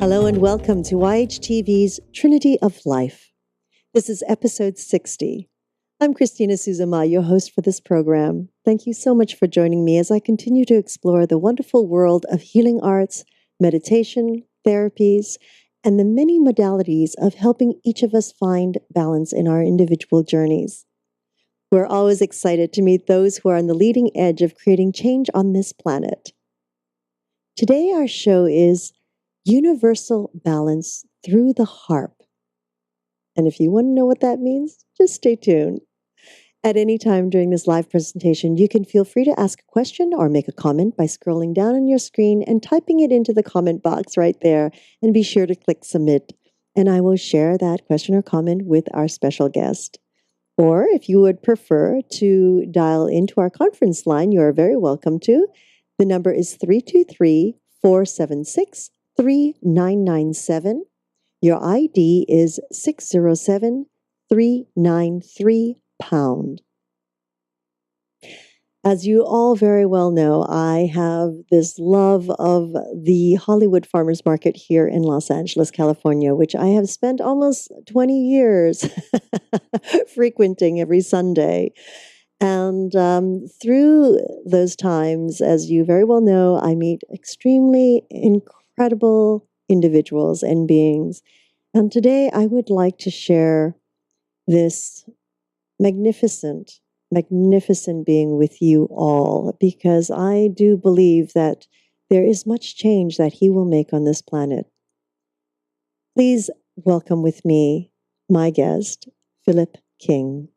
Hello and welcome to YHTV's Trinity of Life. This is episode 60. I'm Christina Suzama, your host for this program. Thank you so much for joining me as I continue to explore the wonderful world of healing arts, meditation, therapies, and the many modalities of helping each of us find balance in our individual journeys. We're always excited to meet those who are on the leading edge of creating change on this planet. Today our show is Universal Balance Through the Harp. And if you want to know what that means, just stay tuned. At any time during this live presentation, you can feel free to ask a question or make a comment by scrolling down on your screen and typing it into the comment box right there. And be sure to click submit. And I will share that question or comment with our special guest. Or if you would prefer to dial into our conference line, you are very welcome to. The number is 323-476-3997. Your ID is 607393 #. As you all very well know, I have this love of the Hollywood Farmers Market here in Los Angeles, California, which I have spent almost 20 years frequenting every Sunday. And through those times, as you very well know, I meet extremely incredible individuals and beings. And today I would like to share this magnificent being with you all, because I do believe that there is much change that he will make on this planet. Please welcome with me my guest, Philip King.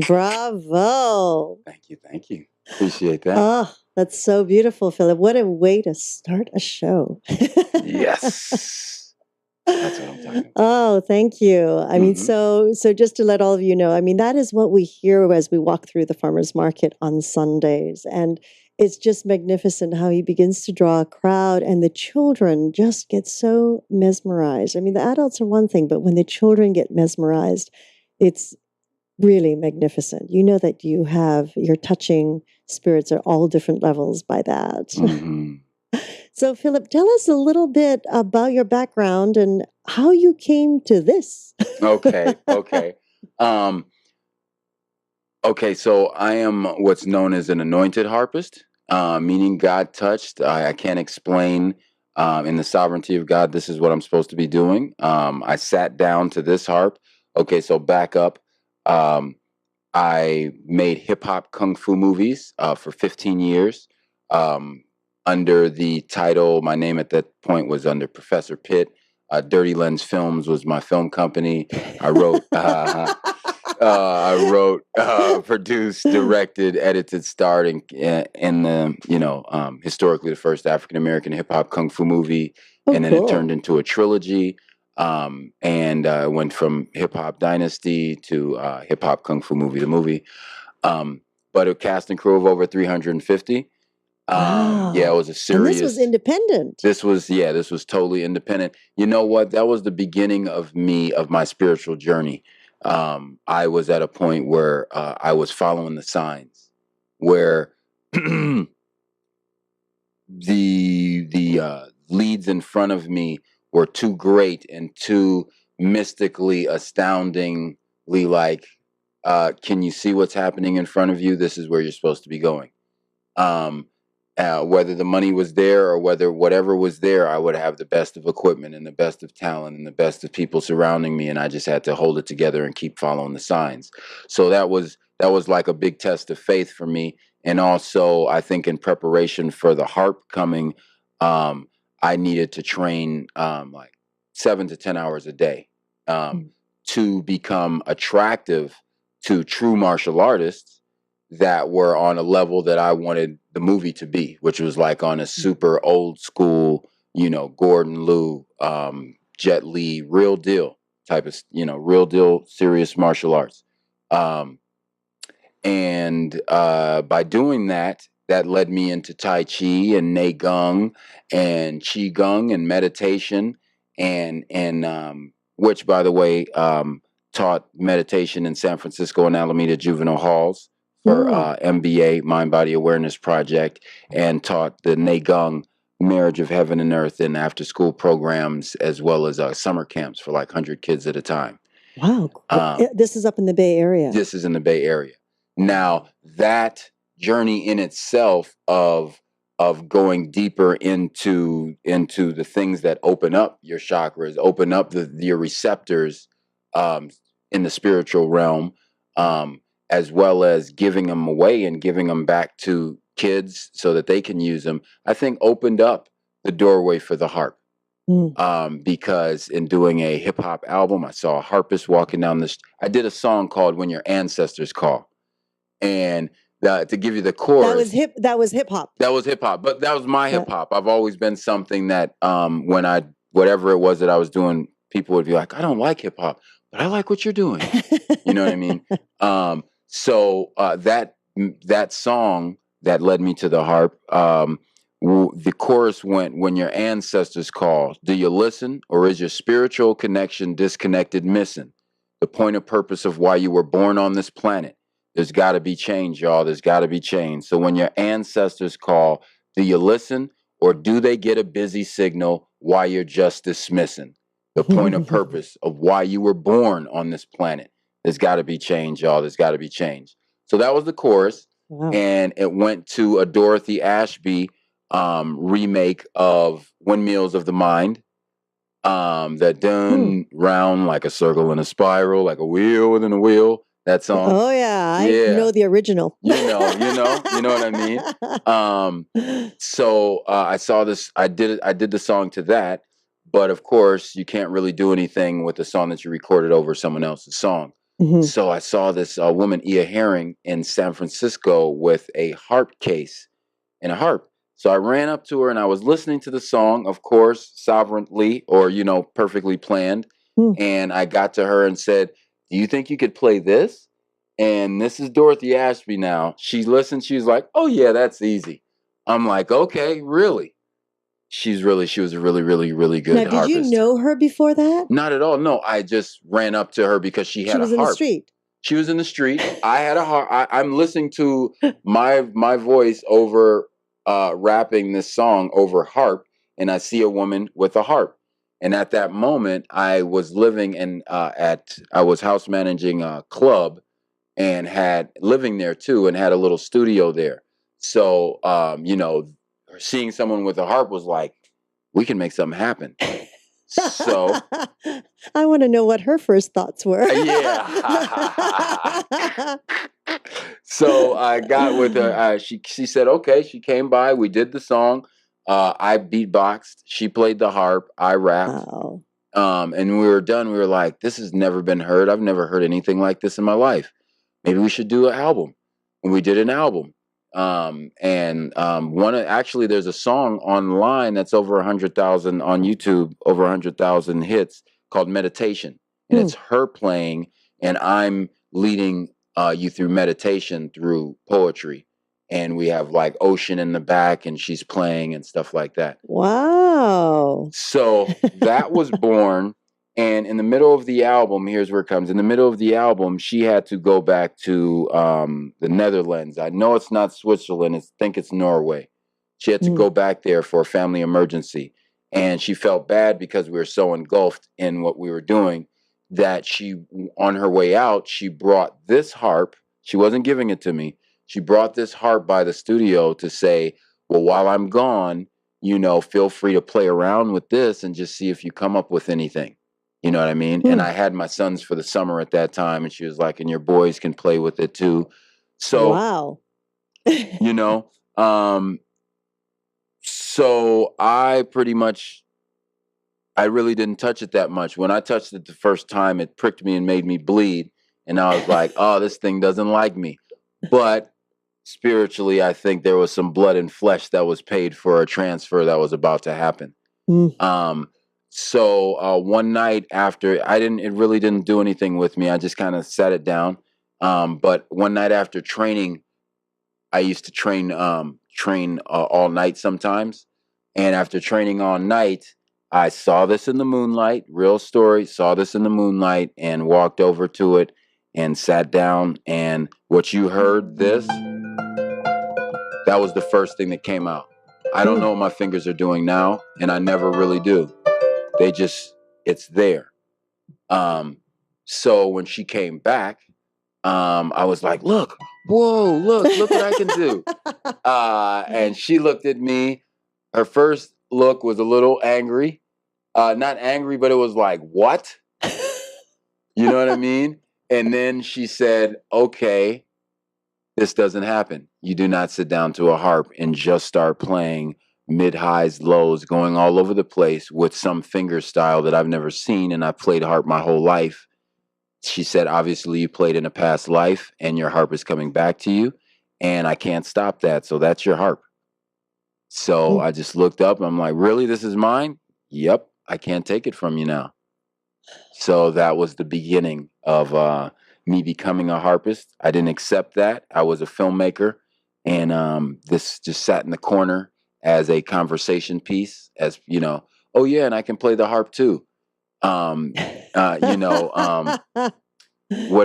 Bravo. Thank you. Appreciate that. Oh, that's so beautiful, Philip. What a way to start a show. Yes. That's what I'm talking about. Oh, thank you. I mean, so just to let all of you know, I mean, that is what we hear as we walk through the farmers market on Sundays. And it's just magnificent how he begins to draw a crowd, and the children just get so mesmerized. I mean, the adults are one thing, but when the children get mesmerized, it's really magnificent. You know that you're touching spirits at all different levels by that. Mm-hmm. So, Philip, tell us a little bit about your background and how you came to this. Okay. So I am what's known as an anointed harpist, meaning God touched. I can't explain in the sovereignty of God, this is what I'm supposed to be doing. I sat down to this harp. Okay, so back up. I made hip hop kung fu movies for 15 years. under the title. My name at that point was under Professor Pitt. Dirty Lens Films was my film company. I wrote, produced, directed, edited, starred in the historically the first African American hip hop kung fu movie, Oh, and then cool. it turned into a trilogy. And went from Hip Hop Dynasty to Hip Hop Kung Fu Movie, the movie. But a cast and crew of over 350. Wow. Yeah, it was a And this serious. was independent. This was totally independent. You know what? That was the beginning of my spiritual journey. I was at a point where I was following the signs, where the leads in front of me were too great and too mystically, astoundingly like, can you see what's happening in front of you? This is where you're supposed to be going. Whether the money was there or whether whatever was there, I would have the best of equipment and the best of talent and the best of people surrounding me, and I just had to hold it together and keep following the signs. So that was like a big test of faith for me, and also I think in preparation for the harp coming, I needed to train like 7 to 10 hours a day to become attractive to true martial artists that were on a level that I wanted the movie to be, which was like on a super old school, Gordon Liu, Jet Li, real deal type of, real deal, serious martial arts. And by doing that, that led me into Tai Chi and Neigong and Qigong and meditation and which, by the way, taught meditation in San Francisco and Alameda Juvenile Halls for MBA, Mind Body Awareness Project, and taught the Neigong, Marriage of Heaven and Earth, in after school programs, as well as summer camps for like 100 kids at a time. Wow. This is up in the Bay Area. This is in the Bay Area. Now, that journey in itself of going deeper into the things that open up your chakras, open up your receptors in the spiritual realm, as well as giving them away and giving them back to kids so that they can use them, I think opened up the doorway for the harp. Because in doing a hip hop album, I saw a harpist walking down I did a song called "When Your Ancestors Call," and to give you the chorus, that was hip hop. That was hip hop, but that was my hip hop. I've always been something that when whatever it was that I was doing, people would be like, "I don't like hip hop, but I like what you're doing." You know what I mean? So that song that led me to the harp. The chorus went, "When your ancestors call, do you listen, or is your spiritual connection disconnected, missing? The point of purpose of why you were born on this planet. There's got to be change, y'all. There's got to be change. So when your ancestors call, do you listen, or do they get a busy signal why you're just dismissing? The point of purpose of why you were born on this planet. There's got to be change, y'all. There's got to be change." So that was the chorus. Wow. And it went to a Dorothy Ashby remake of Windmills of the Mind, that done round like a circle in a spiral, like a wheel within a wheel. That song. Oh yeah, I know the original. You know what I mean. So I saw this. I did the song to that, but of course you can't really do anything with a song that you recorded over someone else's song. So I saw this woman, Ia Herring, in San Francisco with a harp case and a harp. So I ran up to her and I was listening to the song, of course, sovereignly or, perfectly planned. And I got to her and said, "Do you think you could play this?" And this is Dorothy Ashby now. She listened. She was like, "Oh, yeah, that's easy." I'm like, "Okay, really?" She was a really, really, really good harpist. Now, did you know her before that? Not at all. No, I just ran up to her because she had a harp. She was in the street. She was in the street. I had a harp. I'm listening to my voice over rapping this song over harp, and I see a woman with a harp. And at that moment, I was living I was house managing a club and living there too, and had a little studio there. So, seeing someone with a harp was like, we can make something happen. So I want to know what her first thoughts were. Yeah. So I got with her. She said, okay. She came by. We did the song. I beatboxed. She played the harp. I rapped. Wow. And when we were done, we were like, this has never been heard. I've never heard anything like this in my life. Maybe we should do an album. And we did an album. Actually, there's a song online that's over 100,000 on YouTube, over 100,000 hits, called Meditation. And it's her playing, and I'm leading you through meditation through poetry. And we have like ocean in the back, and she's playing and stuff like that. Wow. So that was born. And in the middle of the album, here's where it comes. In the middle of the album, she had to go back to the Netherlands. I know it's not Switzerland. I think it's Norway. She had to go back there for a family emergency. And she felt bad because we were so engulfed in what we were doing that she, on her way out, she brought this harp. She wasn't giving it to me. She brought this harp by the studio to say, well, while I'm gone, feel free to play around with this and just see if you come up with anything. You know what I mean? And I had my sons for the summer at that time, and she was like, and your boys can play with it too. So, wow. So I really didn't touch it that much. When I touched it the first time, it pricked me and made me bleed. And I was like, oh, this thing doesn't like me. But spiritually, I think there was some blood and flesh that was paid for a transfer that was about to happen. So one night after, it really didn't do anything with me. I just kind of sat it down. But one night after training, I used to train all night sometimes. And after training all night, I saw this in the moonlight, real story, saw this in the moonlight and walked over to it and sat down. And what you heard, that was the first thing that came out. I don't know what my fingers are doing now, and I never really do. It's there. So when she came back, I was like, look what I can do. And she looked at me. Her first look was a little angry. Not angry, but it was like, what? You know what I mean? And then she said, okay, this doesn't happen. You do not sit down to a harp and just start playing mid-highs, lows, going all over the place with some finger style that I've never seen. And I played harp my whole life. She said, obviously you played in a past life and your harp is coming back to you. And I can't stop that. So that's your harp. So I just looked up. I'm like, really? This is mine? Yep. I can't take it from you now. So that was the beginning of me becoming a harpist. I didn't accept that. I was a filmmaker. And this just sat in the corner as a conversation piece, as, oh yeah, and I can play the harp too. What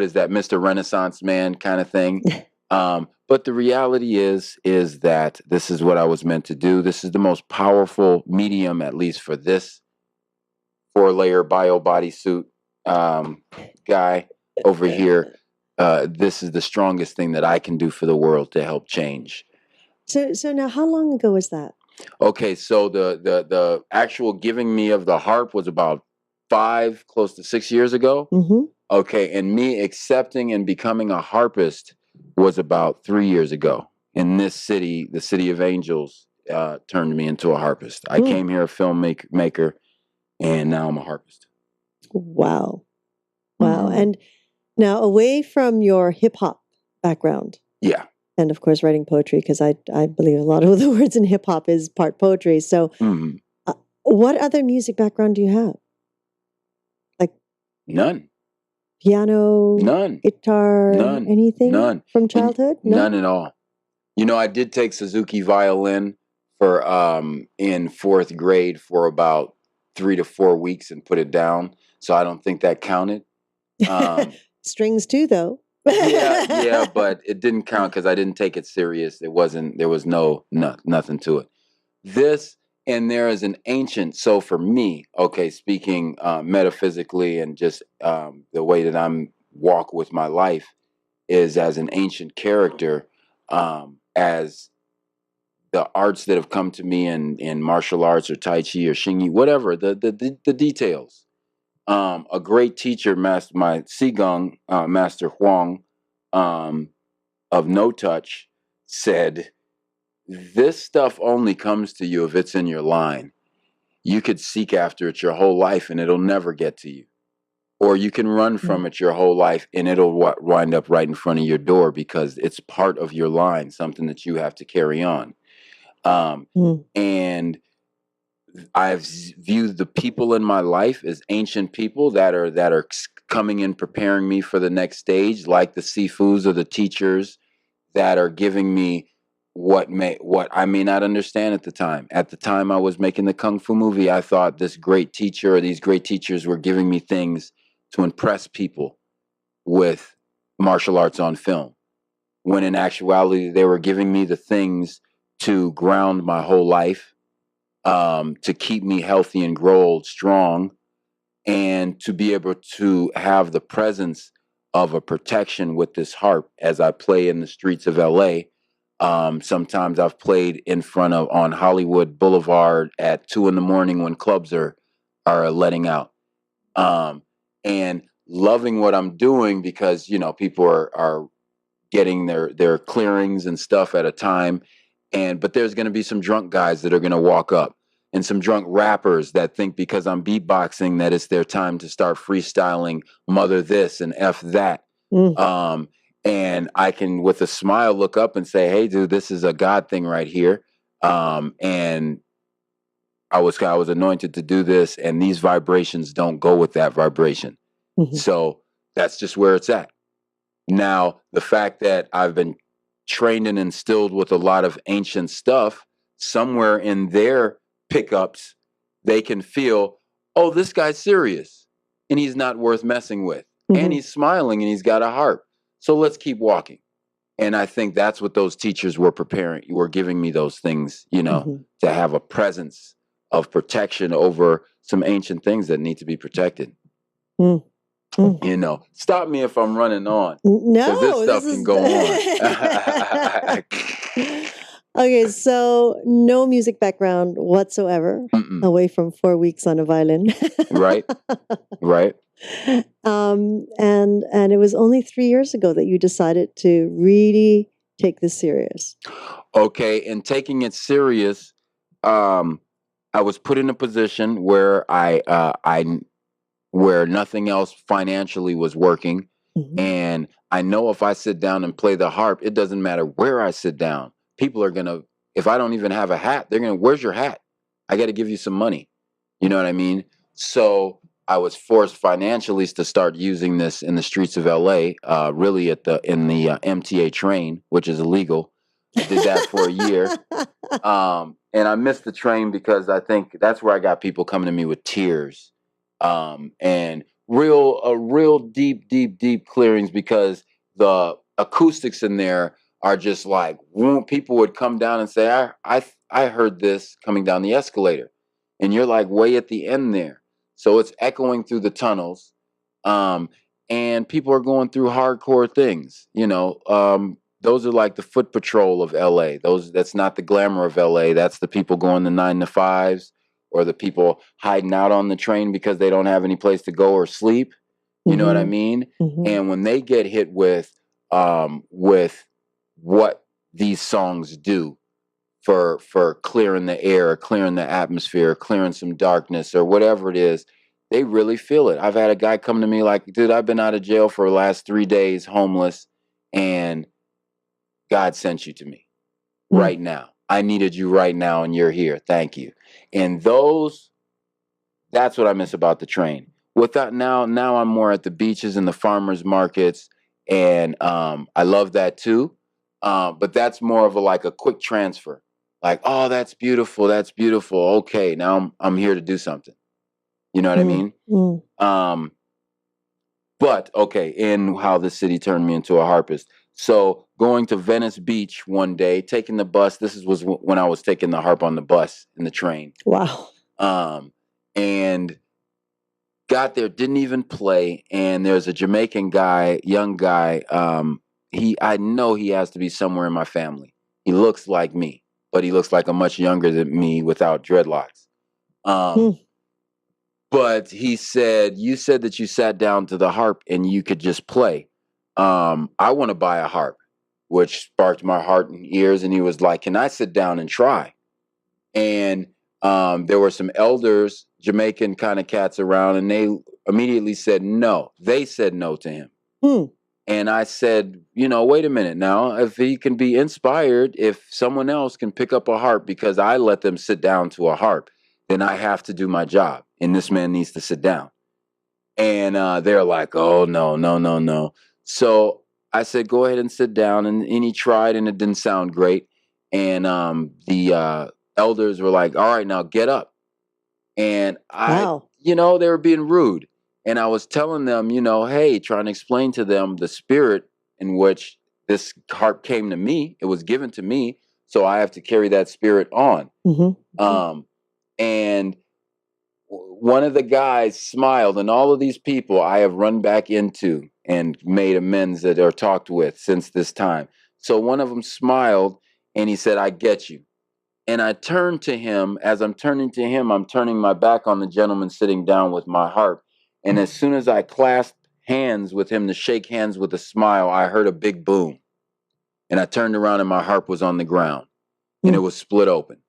is that, Mr. Renaissance man kind of thing? But the reality is that this is what I was meant to do. This is the most powerful medium, at least for this 4-layer bio bodysuit guy over here. This is the strongest thing that I can do for the world to help change. So now, how long ago was that? Okay, so the actual giving me of the harp was about 5, close to 6 years ago. Okay, and me accepting and becoming a harpist was about 3 years ago. In this city, the city of Angels, turned me into a harpist. I came here a filmmaker, and now I'm a harpist. Wow. And now, away from your hip hop background, and of course writing poetry, because I believe a lot of the words in hip hop is part poetry. So, what other music background do you have? Like none. Piano, none, guitar, none, anything? None From childhood? None at all. I did take Suzuki violin for in 4th grade for about 3 to 4 weeks and put it down. So I don't think that counted. Strings too, though. yeah, but it didn't count because I didn't take it serious. There was nothing to it. And there is an ancient, so for me, okay, speaking metaphysically and just the way that I'm walk with my life is as an ancient character, as the arts that have come to me in martial arts or Tai Chi or Xingyi, whatever, the details. A great teacher, my Qigong Master Huang of No Touch, said, this stuff only comes to you if it's in your line. You could seek after it your whole life and it'll never get to you. Or you can run from it your whole life and it'll wind up right in front of your door because it's part of your line, something that you have to carry on. And I've viewed the people in my life as ancient people that are coming and preparing me for the next stage, like the Sifus or the teachers that are giving me what I may not understand at the time. At the time I was making the Kung Fu movie, I thought this great teacher or these great teachers were giving me things to impress people with martial arts on film, when in actuality they were giving me the things to ground my whole life, to keep me healthy and grow old strong, and to be able to have the presence of a protection with this harp as I play in the streets of LA. Sometimes I've played in front of on Hollywood Boulevard at 2 a.m. when clubs are letting out, and loving what I'm doing because people are getting their clearings and stuff at a time, but there's going to be some drunk guys that are going to walk up and some drunk rappers that think because I'm beatboxing that it's their time to start freestyling mother this and F that. And I can, with a smile, look up and say, hey, dude, this is a God thing right here. And I was anointed to do this, and these vibrations don't go with that vibration. So that's just where it's at. Now, the fact that I've been trained and instilled with a lot of ancient stuff, somewhere in their pickups, they can feel, oh, this guy's serious and he's not worth messing with. And he's smiling and he's got a harp. So let's keep walking. And I think that's what those teachers were giving me those things, to have a presence of protection over some ancient things that need to be protected. Stop me if I'm running on. No, this stuff can go on. Okay, so no music background whatsoever, away from 4 weeks on a violin. Right. And it was only 3 years ago that you decided to really take this serious. Okay, and taking it serious, I was put in a position where where nothing else financially was working. And I know if I sit down and play the harp, it doesn't matter where I sit down. People are going to, if I don't even have a hat, they're going to, where's your hat? I got to give you some money. You know what I mean? So I was forced financially to start using this in the streets of LA, really in the MTA train, which is illegal. I did that for a year. And I missed the train because I think that's where I got people coming to me with tears. And real deep clearings, because the acoustics in there are just like, people would come down and say, I heard this coming down the escalator, and you're like way at the end there. So it's echoing through the tunnels. And people are going through hardcore things, those are like the foot patrol of LA. That's not the glamour of LA. That's the people going the 9 to 5s, or the people hiding out on the train because they don't have any place to go or sleep. You know what I mean? And when they get hit with what these songs do for clearing the air, clearing the atmosphere, clearing some darkness or whatever it is, they really feel it. I've had a guy come to me like, dude, I've been out of jail for the last 3 days, homeless, and God sent you to me right now. I needed you right now, and you're here. Thank you. And that's what I miss about the train. Without now I'm more at the beaches and the farmers markets, and I love that too. But that's more of a quick transfer. Like, oh, that's beautiful. That's beautiful. Okay, now I'm here to do something. You know what I mean? But okay, in how the city turned me into a harpist. So going to Venice Beach one day, taking the bus. Was when I was taking the harp on the bus in the train. Wow. And got there, didn't even play. And there's a Jamaican guy, young guy. I know he has to be somewhere in my family. He looks like me, but he looks like a much younger than me without dreadlocks. But he said, you said that you sat down to the harp and you could just play. I want to buy a harp. which sparked my heart and ears. And he was like, "Can I sit down and try?" And there were some elders, Jamaican kind of cats around, and they immediately said no. They said no to him. Hmm. And I said, wait a minute now. If he can be inspired, if someone else can pick up a harp because I let them sit down to a harp, then I have to do my job. And this man needs to sit down. And they're like, "Oh, no, no, no, no." So I said, "Go ahead and sit down." And he tried, and it didn't sound great. And the elders were like, "All right, now get up." And Wow. they were being rude. And I was telling them, hey, trying to explain to them the spirit in which this harp came to me. It was given to me. So I have to carry that spirit on. And one of the guys smiled, and all of these people I have run back into and made amends that or talked with since this time. So one of them smiled and he said, "I get you." And I turned to him. As I'm turning to him, I'm turning my back on the gentleman sitting down with my harp. And as soon as I clasped hands with him to shake hands with a smile, I heard a big boom. And I turned around and my harp was on the ground and it was split open.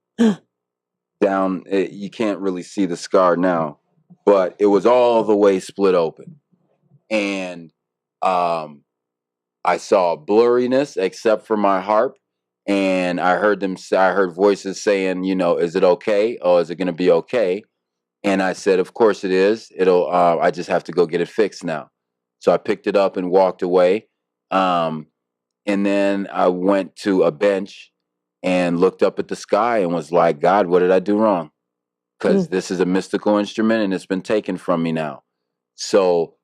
Down, you can't really see the scar now, but it was all the way split open. And I saw blurriness except for my harp. And I heard voices saying, "Is it okay? Oh, is it going to be okay?" And I said, "Of course it is. I just have to go get it fixed now." So I picked it up and walked away. And then I went to a bench and looked up at the sky and was like, "God, what did I do wrong? Because this is a mystical instrument and it's been taken from me now. So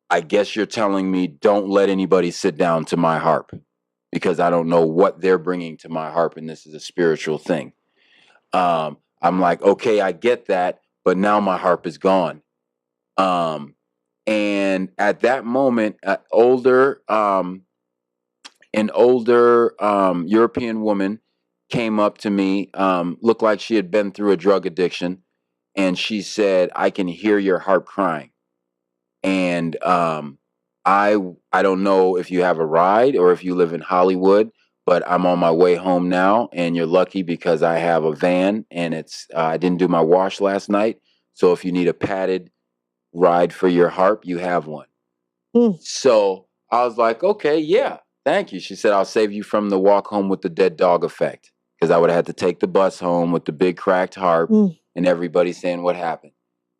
I guess you're telling me don't let anybody sit down to my harp because I don't know what they're bringing to my harp, and this is a spiritual thing." I'm like, "Okay, I get that, but now my harp is gone." And at that moment, an older European woman came up to me, looked like she had been through a drug addiction, and she said, "I can hear your harp crying." And I don't know if you have a ride or if you live in Hollywood, but I'm on my way home now, and you're lucky because I have a van, and I didn't do my wash last night. So if you need a padded ride for your harp, you have one. So I was like, "Okay, yeah, thank you." She said, "I'll save you from the walk home with the dead dog effect," because I would have had to take the bus home with the big cracked harp and everybody saying what happened.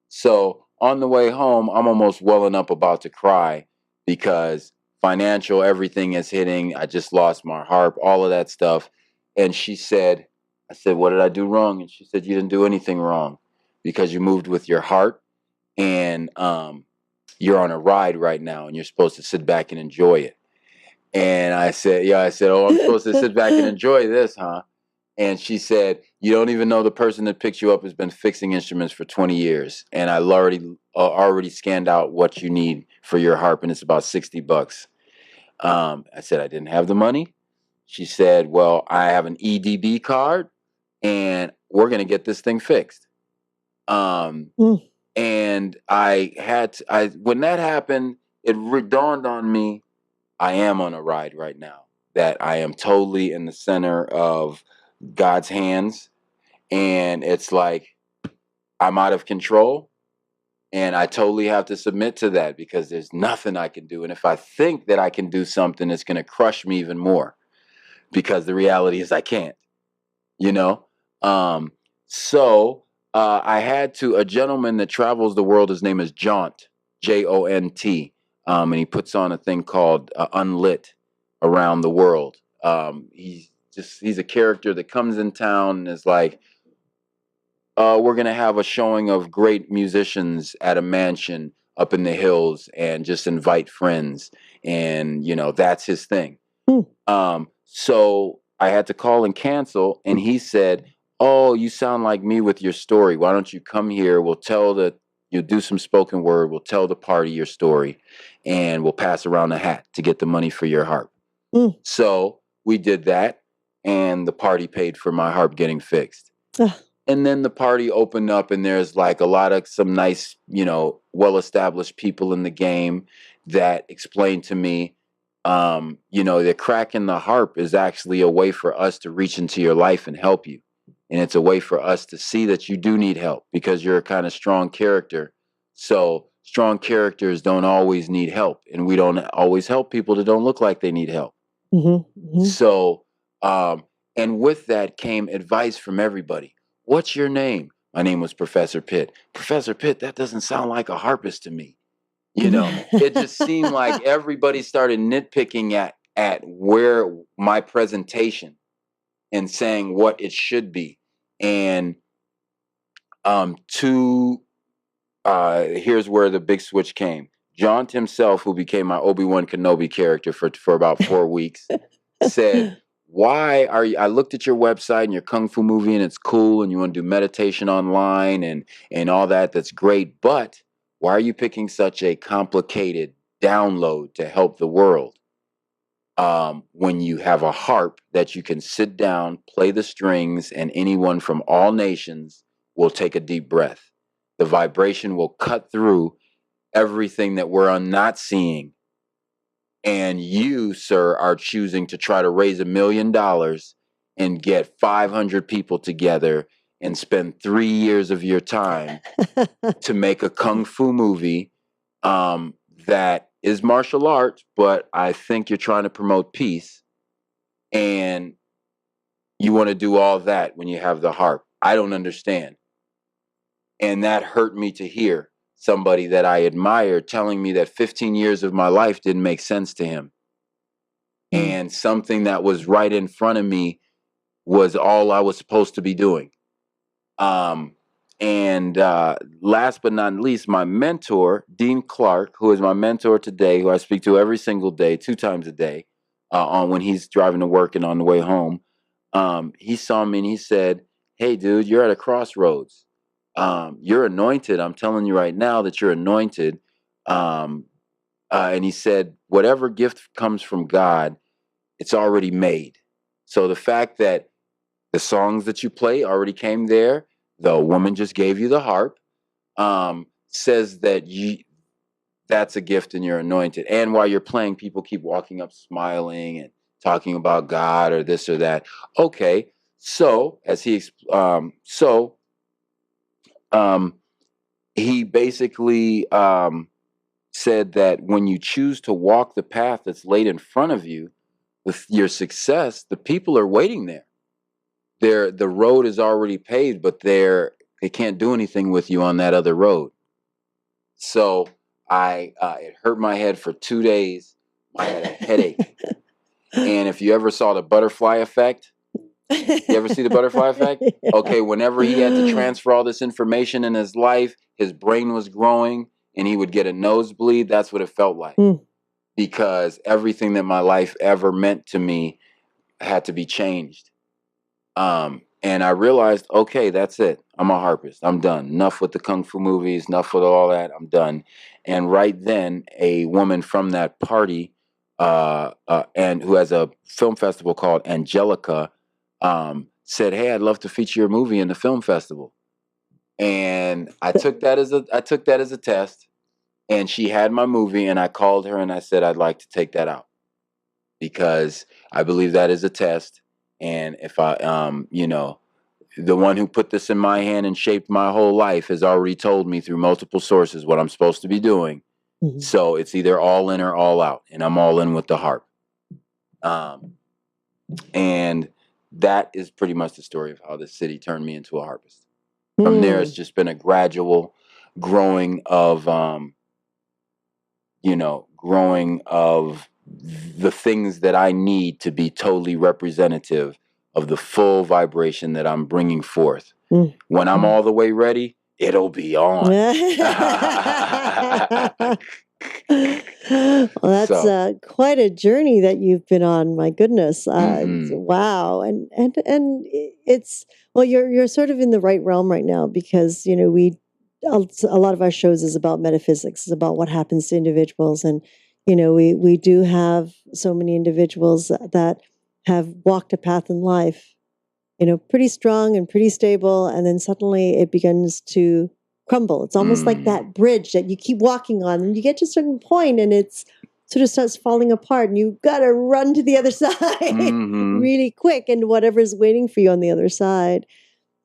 So on the way home, I'm almost welling up about to cry because financial, everything is hitting. I just lost my harp, all of that stuff. And I said, "What did I do wrong?" And she said, "You didn't do anything wrong because you moved with your heart, and you're on a ride right now and you're supposed to sit back and enjoy it." And I said, "Yeah." I said, "Oh, I'm supposed to sit back and enjoy this, huh?" And she said, "You don't even know the person that picked you up has been fixing instruments for 20 years. And I already scanned out what you need for your harp, and it's about $60." I said, "I didn't have the money." She said, "Well, I have an EDB card, and we're going to get this thing fixed." And when that happened, it dawned on me, I am on a ride right now, that I am totally in the center of God's hands. And it's like I'm out of control. And I totally have to submit to that because there's nothing I can do. And if I think that I can do something, it's going to crush me even more because the reality is I can't, you know? So I had a gentleman that travels the world, his name is Jaunt, Jont. And he puts on a thing called Unlit around the world. He's a character that comes in town and is like, "We're going to have a showing of great musicians at a mansion up in the hills and just invite friends." And, that's his thing. So I had to call and cancel. And he said, "Oh, you sound like me with your story. Why don't you come here? You'll do some spoken word. We'll tell the party your story and we'll pass around a hat to get the money for your harp." So we did that, and the party paid for my harp getting fixed. And then the party opened up, and there's like some nice, well-established people in the game that explained to me, The crack in the harp is actually a way for us to reach into your life and help you. And it's a way for us to see that you do need help because you're a kind of strong character. So strong characters don't always need help. And we don't always help people that don't look like they need help. So, and with that came advice from everybody. What's your name? My name was Professor Pitt. Professor Pitt, that doesn't sound like a harpist to me. It just seemed like everybody started nitpicking at where my presentation and saying what it should be. And here's where the big switch came. Jaunt himself, who became my Obi-Wan Kenobi character for about 4 weeks, said, why are you, I looked at your website and your Kung Fu movie and it's cool and you want to do meditation online and all that. That's great. But why are you picking such a complicated download to help the world? When you have a harp that you can sit down, play the strings, and anyone from all nations will take a deep breath. The vibration will cut through everything that we're not seeing. And you, sir, are choosing to try to raise $1 million and get 500 people together and spend 3 years of your time to make a Kung Fu movie that is martial arts, but I think you're trying to promote peace. And you want to do all that when you have the harp. I don't understand. And that hurt me to hear somebody that I admire telling me that 15 years of my life didn't make sense to him. And something that was right in front of me was all I was supposed to be doing. And last but not least, my mentor, Dean Clark, who is my mentor today, who I speak to every single day, 2 times a day, on when he's driving to work and on the way home. He saw me and he said, hey, dude, you're at a crossroads. You're anointed. I'm telling you right now that you're anointed. And he said, whatever gift comes from God, it's already made. So the fact that the songs that you play already came there, the woman just gave you the harp, says that that's a gift and you're anointed. And while you're playing, people keep walking up smiling and talking about God or this or that. Okay, so as he basically said that when you choose to walk the path that's laid in front of you with your success, the people are waiting there. The road is already paved, but they can't do anything with you on that other road. So it hurt my head for 2 days. I had a headache. And if you ever saw the butterfly effect, you ever see the butterfly effect? Yeah. Okay, whenever he had to transfer all this information in his life, his brain was growing and he would get a nosebleed. That's what it felt like. Because everything that my life ever meant to me had to be changed. And I realized, okay, that's it. I'm a harpist. I'm done. Enough with the Kung Fu movies, enough with all that. I'm done. And right then, a woman from that party, and who has a film festival called Angelica, said, hey, I'd love to feature your movie in the film festival. And I took that as a test. And she had my movie, and I called her and I said, I'd like to take that out because I believe that is a test. And if I, the one who put this in my hand and shaped my whole life has already told me through multiple sources what I'm supposed to be doing. So it's either all in or all out, and I'm all in with the harp. And that is pretty much the story of how the city turned me into a harpist. From there, it's just been a gradual growing of, growing of the things that I need to be totally representative of the full vibration that I'm bringing forth. When I'm all the way ready, it'll be on. Well, that's quite a journey that you've been on. My goodness. Wow. And it's, well, you're sort of in the right realm right now because, a lot of our shows is about metaphysics, is about what happens to individuals. And, we do have so many individuals that have walked a path in life, pretty strong and pretty stable. And then suddenly it begins to crumble. It's almost like that bridge that you keep walking on and you get to a certain point and it's sort of starts falling apart, and you got to run to the other side really quick, and whatever's waiting for you on the other side.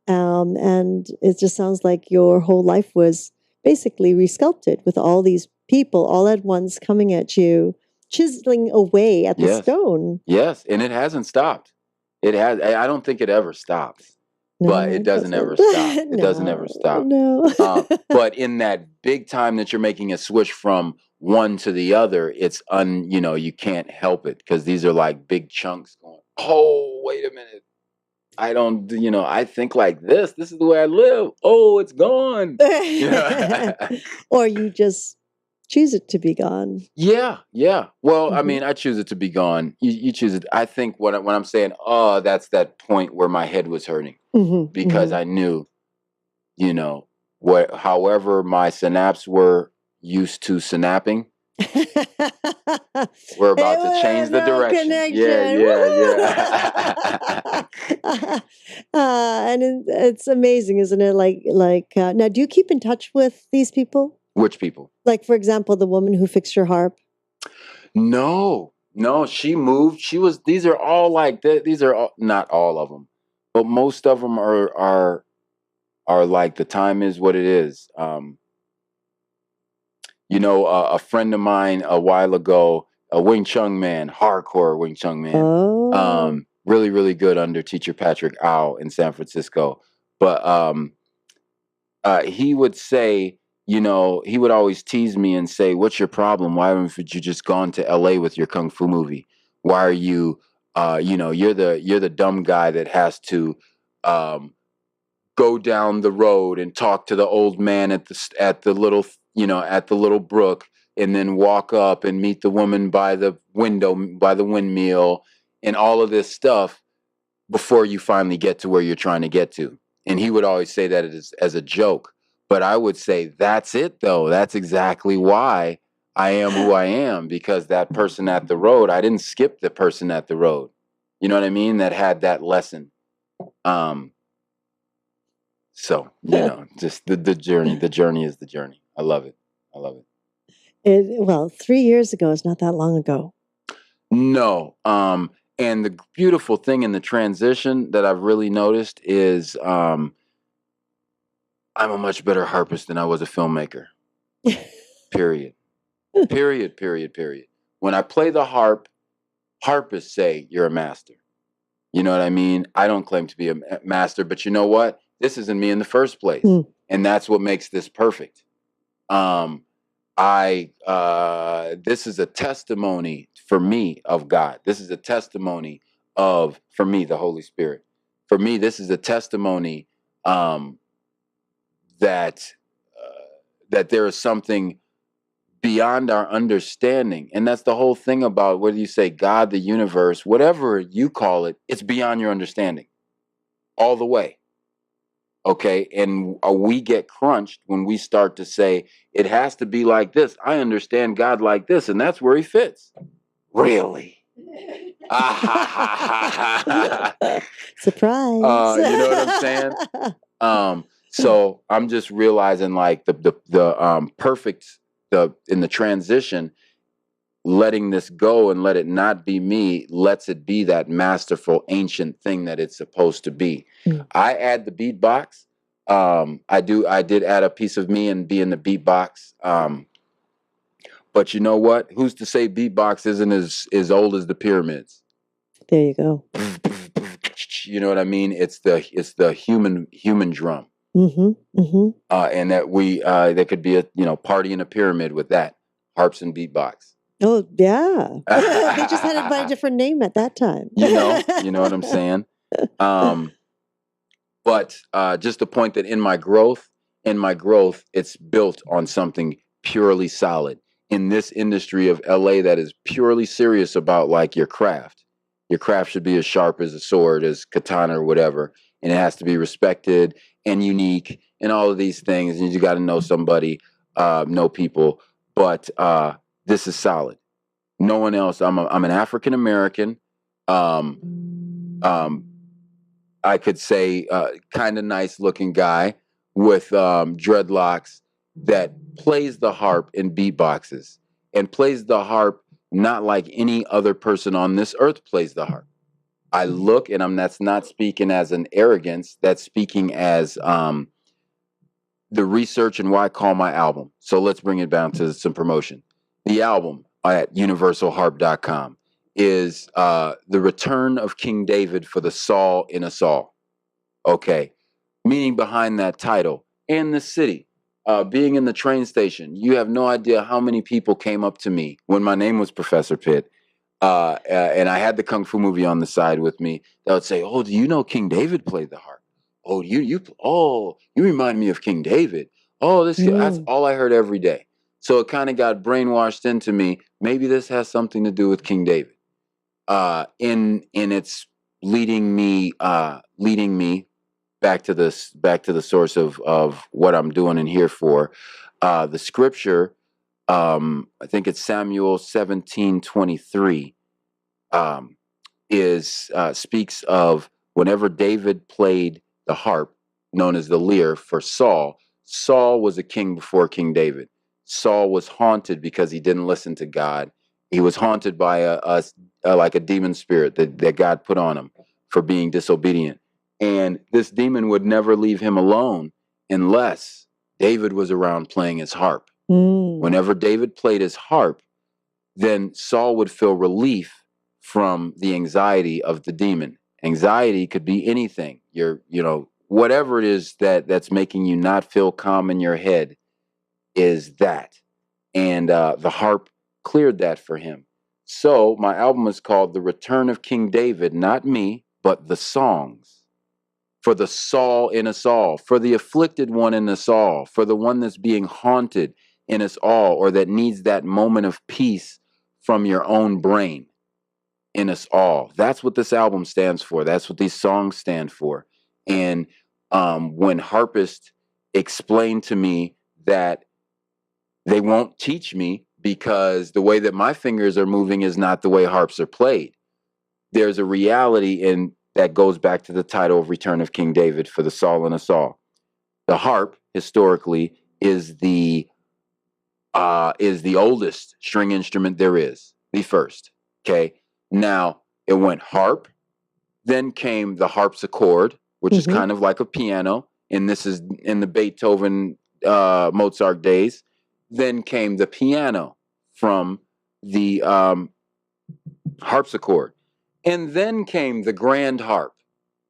And it just sounds like your whole life was basically resculpted with all these people all at once coming at you, chiseling away at the stone. Yes, and it hasn't stopped. It has. I don't think it ever stops. No, but it doesn't ever stop. It doesn't ever stop. No. But in that big time that you're making a switch from one to the other, it's you can't help it, because these are like big chunks going, oh, wait a minute. I don't, I think like this. This is the way I live. Oh, it's gone. Or you just choose it to be gone. Yeah. Well, I mean, I choose it to be gone. You choose it. I think when I'm saying, oh, that's that point where my head was hurting, because I knew, however my synapses were used to synapsing, we're about to change the direction. And it's amazing, isn't it? Like now, do you keep in touch with these people? Which people? Like, for example, the woman who fixed your harp. No, she moved. These are all like that. These are all, not all of them, but most of them are like, the time is what it is. A friend of mine a while ago, a Wing Chun man, hardcore Wing Chun man. Oh. Really, really good under teacher Patrick Au in San Francisco. But he would say, he would always tease me and say, "What's your problem? Why haven't you just gone to LA with your kung fu movie? Why are you, you're the dumb guy that has to go down the road and talk to the old man at the little brook, and then walk up and meet the woman by the window, by the windmill, and all of this stuff before you finally get to where you're trying to get to." And he would always say that as a joke. But I would say, that's it, though. That's exactly why I am who I am, because that person at the road, I didn't skip the person at the road. You know what I mean? That had that lesson. So, just the journey. The journey is the journey. I love it. Well, 3 years ago is not that long ago. No. And the beautiful thing in the transition that I've really noticed is I'm a much better harpist than I was a filmmaker. Period. Period. When I play the harp, harpists say you're a master. You know what I mean? I don't claim to be a master, but you know what? This isn't me in the first place. And that's what makes this perfect. This is a testimony for me of God. This is a testimony for me, the Holy Spirit. For me, this is a testimony that there is something beyond our understanding. And that's the whole thing about, whether you say God, the universe, whatever you call it, it's beyond your understanding all the way. Okay. And we get crunched when we start to say, it has to be like this. I understand God like this, and that's where he fits. Really? Surprise. You know what I'm saying? So I'm just realizing, like, the perfect, in the transition, letting this go and let it not be me, lets it be that masterful ancient thing that it's supposed to be. I add the beatbox. I did add a piece of me and be in the beatbox. But you know what? Who's to say beatbox isn't as old as the pyramids? There you go. You know what I mean? It's the human drum. And that there could be a party in a pyramid with that, harps and beatbox. Oh yeah, they just had it by a different name at that time. You know what I'm saying. But just the point that in my growth, it's built on something purely solid. In this industry of LA that is purely serious about, like, your craft. Your craft should be as sharp as a sword, as katana or whatever, and it has to be respected and unique and all of these things. And you got to know somebody, know people. But this is solid. No one else. I'm an African American. I could say kind of nice looking guy with dreadlocks that plays the harp and beatboxes, and plays the harp not like any other person on this earth plays the harp. I look, and that's not speaking as an arrogance. That's speaking as the research and why I call my album. So let's bring it down to some promotion. The album at universalharp.com is The Return of King David for the Saul in Us All. Okay. Meaning behind that title and the city. Being in the train station, you have no idea how many people came up to me when my name was Professor Pitt. And I had the Kung Fu movie on the side with me. That would say, "Oh, do you know King David played the harp? Oh, you remind me of King David. Oh, that's all I heard every day." So it kind of got brainwashed into me. Maybe this has something to do with King David. In its leading me back to the source of what I'm doing and here for. The scripture, I think it's Samuel 17:23, is speaks of whenever David played the harp, known as the lyre, for Saul. Saul was a king before King David. Saul was haunted because he didn't listen to God. He was haunted by like a demon spirit that God put on him for being disobedient. And this demon would never leave him alone unless David was around playing his harp. Whenever David played his harp, then Saul would feel relief from the anxiety of the demon. Anxiety could be anything. Whatever it is that's making you not feel calm in your head is that. And the harp cleared that for him. So my album is called The Return of King David, not me, but the songs. For the Saul in us all, for the afflicted one in us all, for the one that's being haunted in us all, or that needs that moment of peace from your own brain in us all. That's what this album stands for. That's what these songs stand for. And when harpists explain to me that they won't teach me because the way that my fingers are moving is not the way harps are played, there's a reality in that goes back to the title of Return of King David for the Saul in us all. The harp, historically, is the oldest string instrument there is, the first. Okay, now it went harp, then came the harpsichord, which is kind of like a piano, and this is in the Beethoven, Mozart days. Then came the piano from the harpsichord. And then came the grand harp.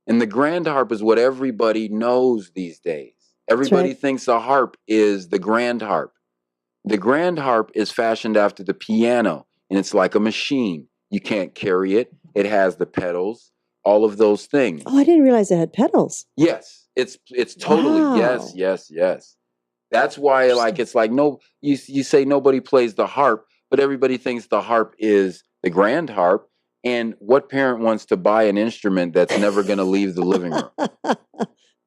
And the grand harp is what everybody knows these days. Everybody thinks a harp is the grand harp. The grand harp is fashioned after the piano, and it's like a machine. You can't carry it. It has the pedals, all of those things. Oh, I didn't realize it had pedals. Yes, it's totally, wow. yes. That's why, like, it's like, no, you say nobody plays the harp, but everybody thinks the harp is the grand harp. And what parent wants to buy an instrument that's never going to leave the living room?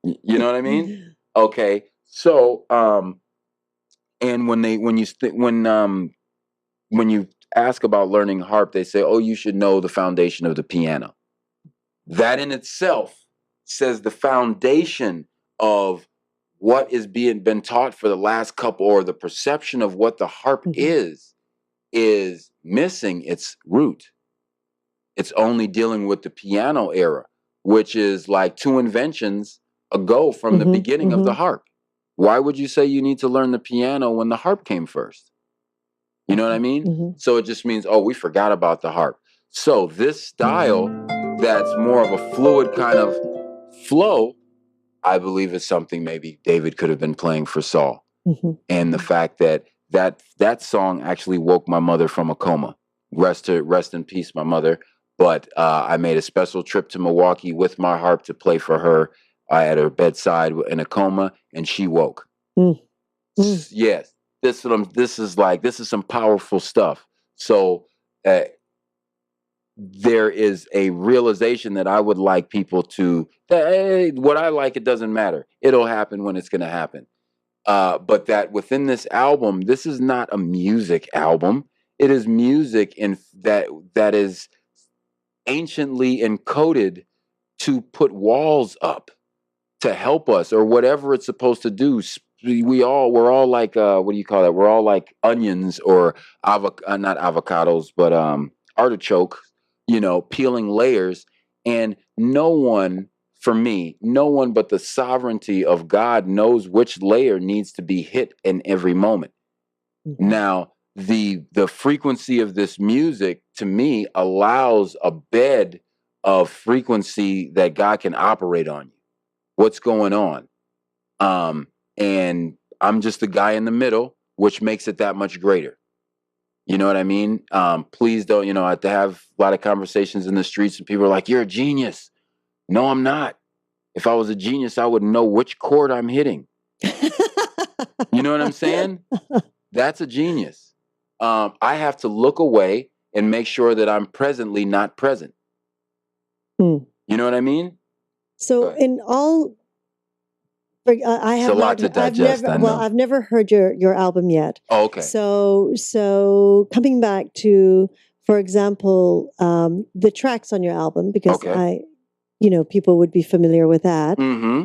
You know what I mean? Okay. So, and when you ask about learning harp, they say, "Oh, you should know the foundation of the piano." That in itself says the foundation of what is been taught for the last couple, or the perception of what the harp is missing its root. It's only dealing with the piano era, which is like 2 inventions ago from the beginning of the harp. Why would you say you need to learn the piano when the harp came first? You know what I mean? So it just means, oh, we forgot about the harp. So this style that's more of a fluid kind of flow, I believe is something maybe David could have been playing for Saul. And the fact that song actually woke my mother from a coma. Rest in peace, my mother. But I made a special trip to Milwaukee with my harp to play for her at her bedside in a coma, and she woke. Yes, this is some powerful stuff. So there is a realization that I would like people to, hey, what I like, it doesn't matter. It'll happen when it's going to happen. But that within this album, this is not a music album. It is music that is anciently encoded to put walls up to help us, or whatever it's supposed to do, we're all like what do you call that? We're all like onions or not avocados, but artichoke, peeling layers, and no one, for me, no one but the sovereignty of God knows which layer needs to be hit in every moment. Now, the frequency of this music to me allows a bed of frequency that God can operate on you. What's going on? Um, and I'm just the guy in the middle, which makes it that much greater. You know what I mean? Please don't, I have to have a lot of conversations in the streets and people are like, you're a genius. No, I'm not. If I was a genius, I would know which chord I'm hitting. You know what I'm saying? That's a genius. I have to look away and make sure that I'm presently not present. You know what I mean? So in all, I have it's a lot to digest. I've never heard your album yet. Oh, okay. So coming back to, for example, the tracks on your album, because people would be familiar with that. Mm-hmm.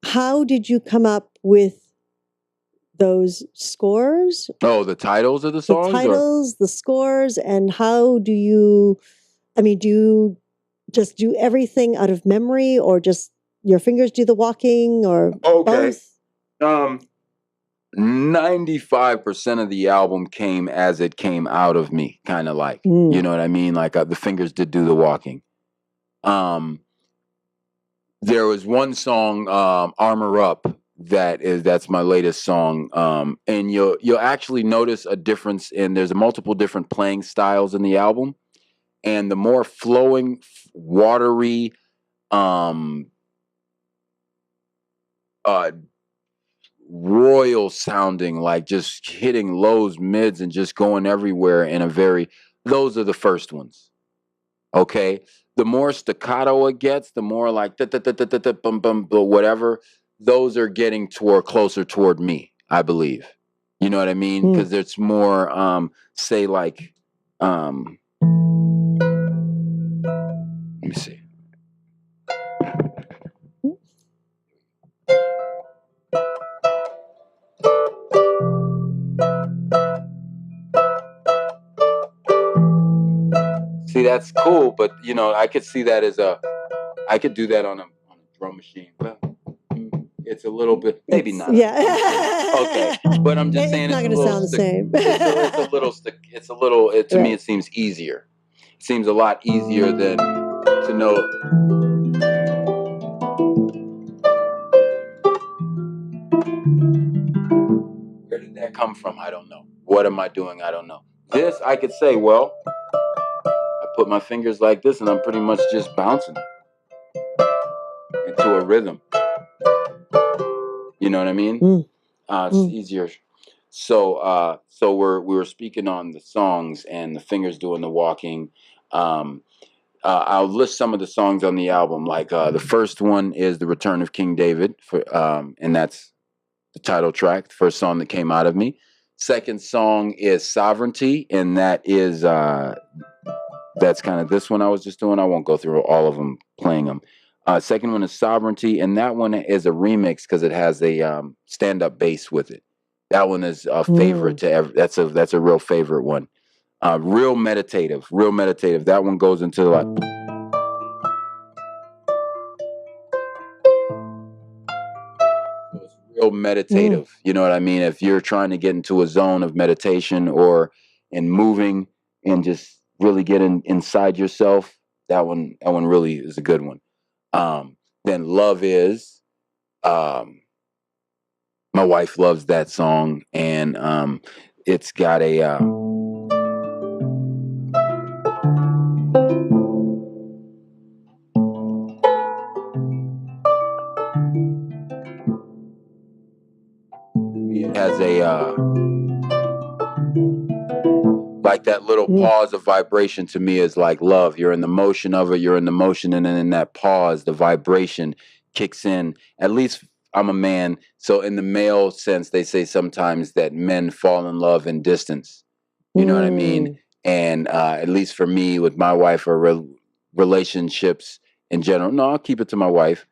How did you come up with those scores? Oh, the titles of the songs? The titles, the scores, and how do you, do you just do everything out of memory, or just your fingers do the walking, or both? 95% of the album came as it came out of me, kind of like, you know what I mean? Like the fingers did do the walking. There was one song, Armor Up, that's my latest song. And you'll actually notice a difference there's multiple different playing styles in the album. And the more flowing, watery, royal sounding, like just hitting lows, mids, and just going everywhere those are the first ones. Okay. The more staccato it gets, the more like bum bum whatever, those are getting closer toward me, I believe. You know what I mean? Because it's more say like let me see. See, that's cool, but I could see that I could do that on a drum machine. Well, it's a little bit, maybe not. Yeah. Okay, but I'm just saying it's not going to sound the same. It's a little. To me, it seems easier. It seems a lot easier than to know. Where did that come from? I don't know. What am I doing? I don't know. This, I could say, well, I put my fingers like this and I'm pretty much just bouncing into a rhythm. You know what I mean? It's easier. So we were speaking on the songs and the fingers doing the walking. I'll list some of the songs on the album. Like the first one is "The Return of King David," and that's the title track, the first song that came out of me. Second song is "Sovereignty," and that's kind of this one I was just doing. I won't go through all of them, playing them. Second one is "Sovereignty," and that one is a remix because it has a stand-up bass with it. That one is a favorite that's a real favorite one. Real meditative. That one goes into like. So it's real meditative. You know what I mean? If you're trying to get into a zone of meditation or in moving and just really get inside yourself, that one really is a good one. Then Love Is. My wife loves that song, and it's got a. It has like that little pause of vibration to me is like love. You're in the motion of it. You're in the motion, and then in that pause, the vibration kicks in. At least I'm a man, so in the male sense, they say sometimes that men fall in love in distance. You know what I mean? And at least for me, with my wife, or relationships in general. No, I'll keep it to my wife.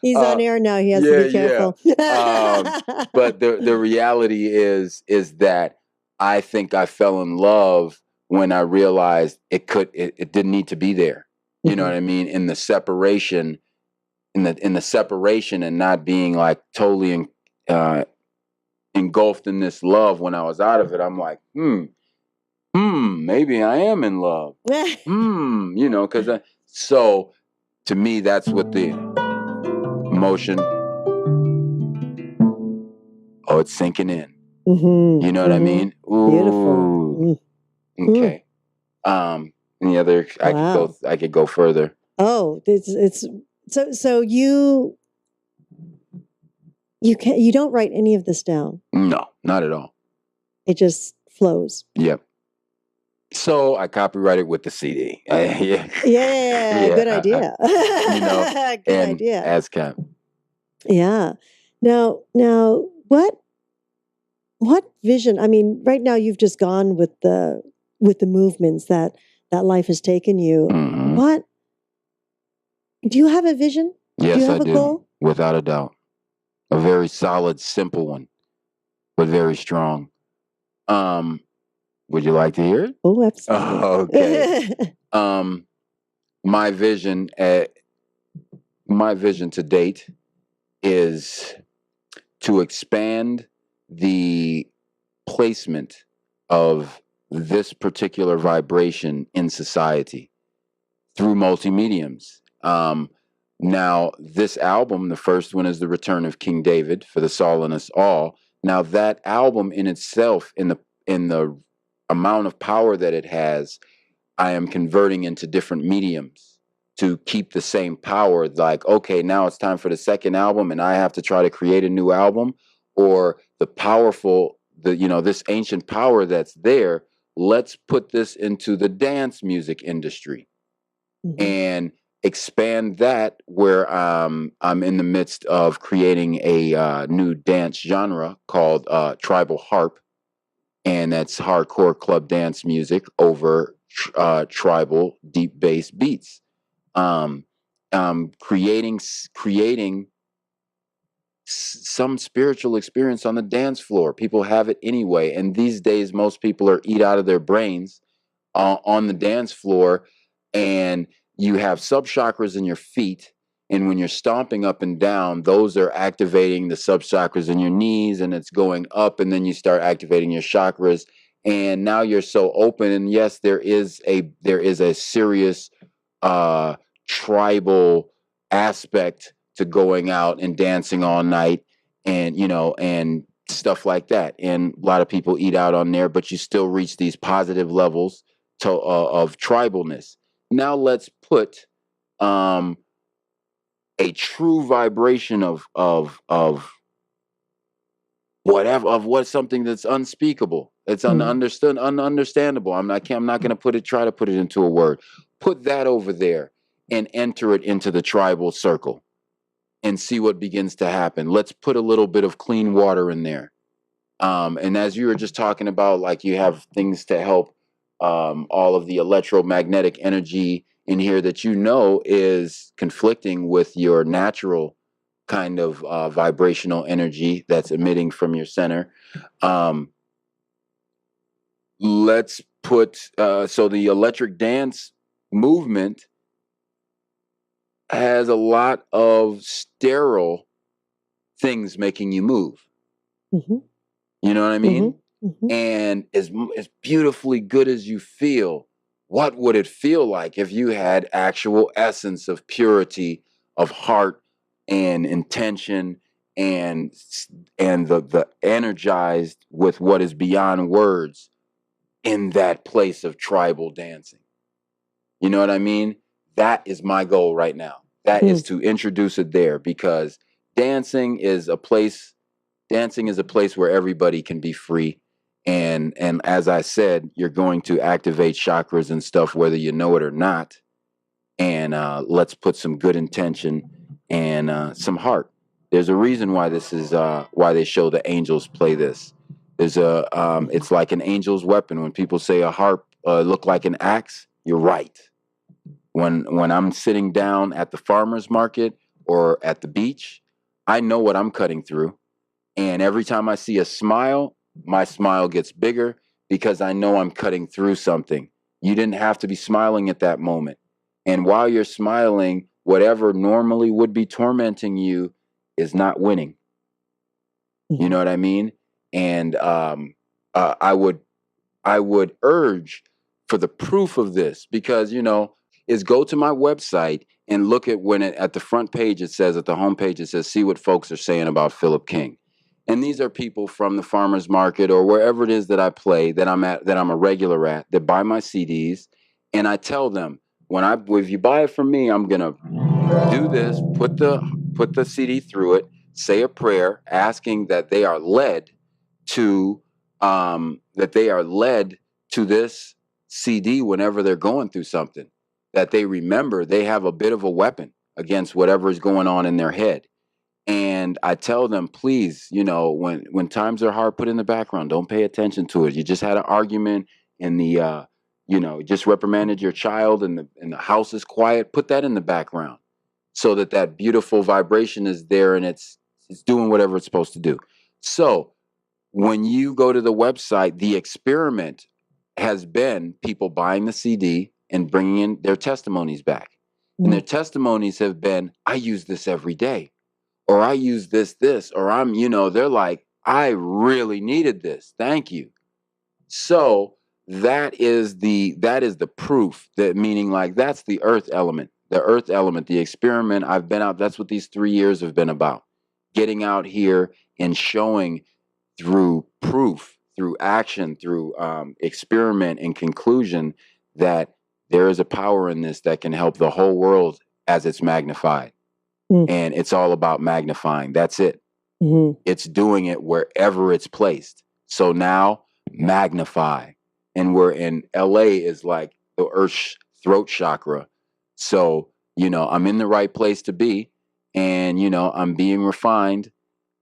He's on air now. He has to be careful. But the reality is that I think I fell in love when I realized it didn't need to be there. You know what I mean? In the separation, in the separation, and not being like totally engulfed in this love. When I was out of it, I'm like, maybe I am in love. You know, because so to me, that's what the emotion. Oh, it's sinking in. You know what I mean? Ooh. Beautiful. Okay. Any other? Wow. I could go further. Oh, it's so you don't write any of this down. No, not at all. It just flows. Yep. So I copyrighted with the CD. Yeah. Good idea. You know, good idea. ASCAP. Yeah. Now, what vision? I mean, right now you've just gone with the movements that life has taken you. What do you have a vision? Yes, do you have I a goal? Without a doubt. A very solid, simple one, but very strong. Would you like to hear it? Oh, absolutely. Okay. My vision to date is to expand the placement of this particular vibration in society through multi-mediums. Now, this album, the first one is The Return of King David for the Saul in Us All. Now, that album in itself, in the amount of power that it has, I am converting into different mediums to keep the same power. Like, okay, now it's time for the second album, and I have to try to create a new album, or this ancient power that's there. Let's put this into the dance music industry and expand that, where I'm in the midst of creating a new dance genre called tribal harp, and that's hardcore club dance music over tribal deep bass beats. Creating some spiritual experience on the dance floor. People have it anyway, and these days most people are eat out of their brains on the dance floor, and you have subchakras in your feet, and when you're stomping up and down, those are activating the subchakras in your knees, and it's going up, and then you start activating your chakras, and now you're so open. And yes, there is a serious tribal aspect to going out and dancing all night, and stuff like that, and a lot of people eat out on there, but you still reach these positive levels of tribalness. Now let's put a true vibration of whatever, of what, something that's unspeakable, it's ununderstandable. I'm not going to try to put it into a word. Put that over there and enter it into the tribal circle and see what begins to happen. Let's put a little bit of clean water in there. And as you were just talking about, like, you have things to help all of the electromagnetic energy in here that is conflicting with your natural kind of vibrational energy that's emitting from your center. Let's put so the electric dance movement has a lot of sterile things making you move. You know what I mean? And as beautifully good as you feel, what would it feel like if you had actual essence of purity of heart and intention, and the energized with what is beyond words in that place of tribal dancing? You know what I mean? That is my goal right now. That is to introduce it there, because dancing is a place where everybody can be free. And as I said, you're going to activate chakras and stuff, whether you know it or not. And let's put some good intention and some heart. There's a reason why this is why they show the angels play this. There's it's like an angel's weapon. When people say a harp look like an axe, you're right. When I'm sitting down at the farmer's market or at the beach, I know what I'm cutting through. And every time I see a smile, my smile gets bigger because I know I'm cutting through something. You didn't have to be smiling at that moment. And while you're smiling, whatever normally would be tormenting you is not winning. You know what I mean? And I would urge for the proof of this, because is go to my website and look at when at the front page it says, at the home page it says, see what folks are saying about Philip King. And these are people from the farmers market or wherever it is that I play, that I'm a regular at, that buy my CDs. And I tell them, if you buy it from me, I'm gonna do this, put the CD through it, say a prayer, asking that they are led to this CD whenever they're going through something, that they remember they have a bit of a weapon against whatever is going on in their head. And I tell them, please, when times are hard, put in the background. Don't pay attention to it. You just had an argument and just reprimanded your child and the house is quiet. Put that in the background so that beautiful vibration is there and it's doing whatever it's supposed to do. So when you go to the website, the experiment has been people buying the CD and bringing in their testimonies back. And their testimonies have been, I use this every day, or I use this, or they're like, I really needed this. Thank you. So that is the proof, that meaning, like, that's the earth element, the experiment. I've been out. That's what these 3 years have been about, getting out here and showing through proof, through action, through experiment and conclusion, that there is a power in this that can help the whole world as it's magnified. And it's all about magnifying. That's it. It's doing it wherever it's placed. So now magnify. And we're in LA is like the earth's throat chakra. So, I'm in the right place to be, and, I'm being refined.